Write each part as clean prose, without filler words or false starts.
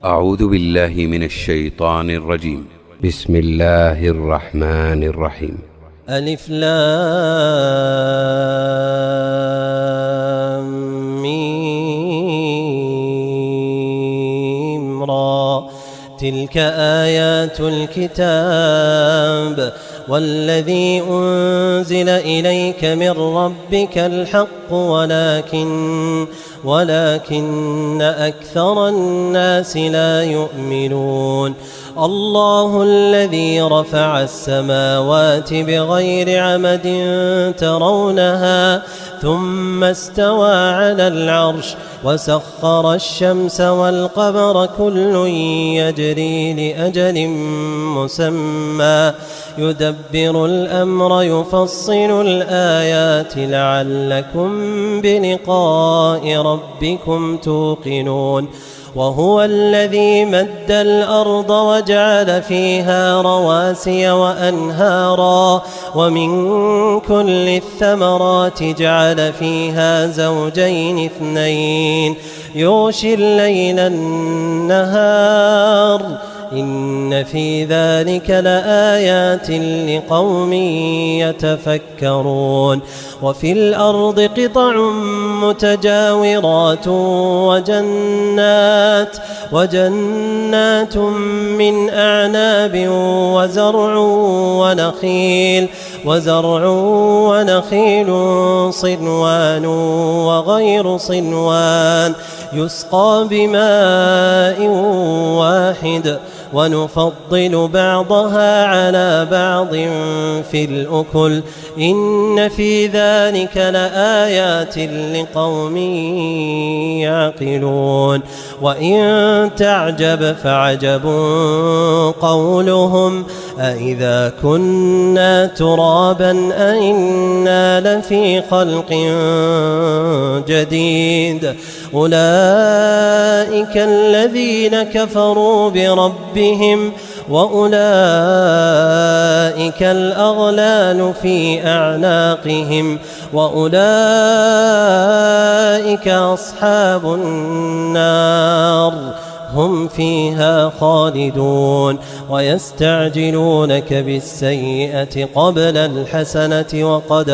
أعوذ بالله من الشيطان الرجيم. بسم الله الرحمن الرحيم. ألف لام ميم را، تلك آيات الكتاب والذي أنزل إليك من ربك الحق ولكن أكثر الناس لا يؤمنون. الله الذي رفع السماوات بغير عمد ترونها ثم استوى على العرش وسخر الشمس والقمر كل يجري لأجل مسمى يدبر الأمر يفصل الآيات لعلكم بلقاء ربكم توقنون. وهو الذي مد الأرض وجعل فيها رواسي وأنهارا ومن كل الثمرات جعل فيها زوجين اثنين يغشي الليل النهار إن في ذلك لآيات لقوم يتفكرون. وفي الأرض قطع متجاورات وجنات من أعناب وزرع ونخيل صنوان وغير صنوان يسقى بماء واحد ونفضل بعضها على بعض في الأكل إن في ذلك لآيات لقوم يعقلون. وإن تعجب فعجب قولهم أإذا كنا ترابا أإنا لفي خلق جديد أولئك الذين كفروا بربهم وأولئك الأغلال في أعناقهم وأولئك أصحاب النار هم فيها خالدون. ويستعجلونك بالسيئة قبل الحسنة وقد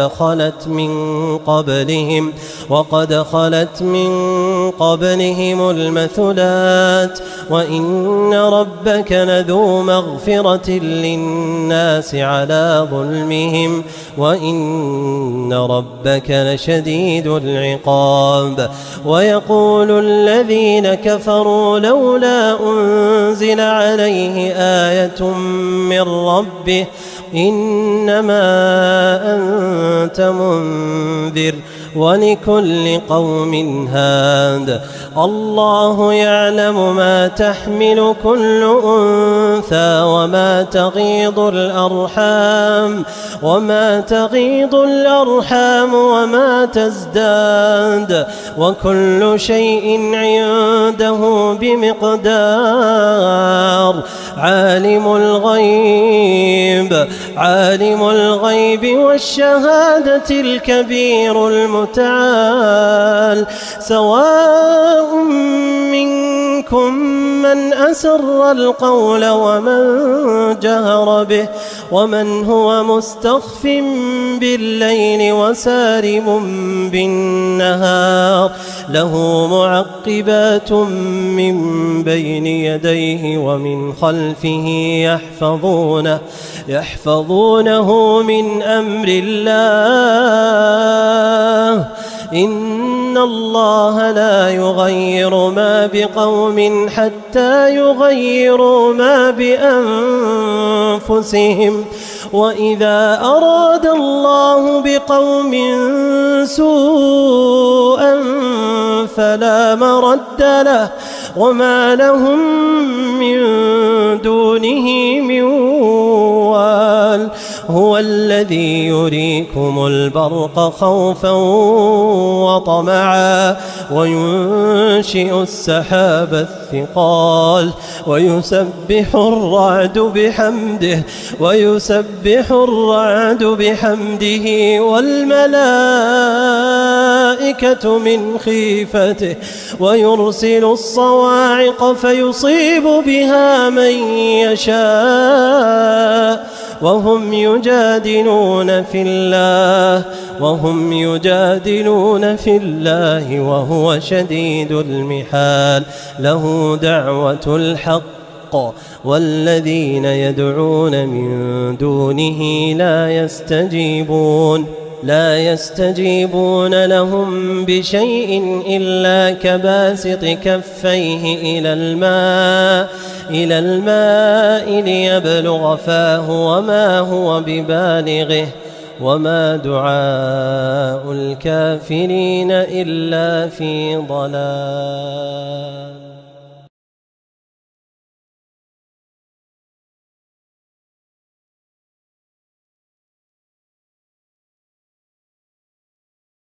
خلت من قبلهم المثلات وإن ربك لذو مغفرة للناس على ظلمهم وإن ربك لشديد العقاب. ويقول الذين كفروا لولا أنزل عليه آية من ربه إنما أنت منذر ولكل قوم هاد. الله يعلم ما تحمل كل أنثى وما تغيض الأرحام وما تزداد وكل شيء عنده بمقدار. عالم الغيب والشهادة الكبير المتعال. سواء منكم من أسر القول ومن جهر به ومن هو مستخف بالليل وسارب بالنهار له معقبات من بين يديه ومن خلفه يحفظونه من أمر الله إن الله لا يغير ما بقوم حتى يغيروا ما بأنفسهم وإذا أراد الله بقوم سوءا فلا مرد له وما لهم من دونه من وال. هو الذي يريكم البرق خوفا وطمعا وينشئ السحاب الثقال ويسبح الرعد بحمده والملائكة من خيفته ويرسل الصواعق فيصيب بها من يشاء وهم يجادلون في الله وهو شديد المحال. له دعوة الحق والذين يدعون من دونه لا يستجيبون لهم بشيء إلا كباسط كفيه إلى الماء ليبلغ فاه وما هو ببالغه وما دعاء الكافرين إلا في ضلال.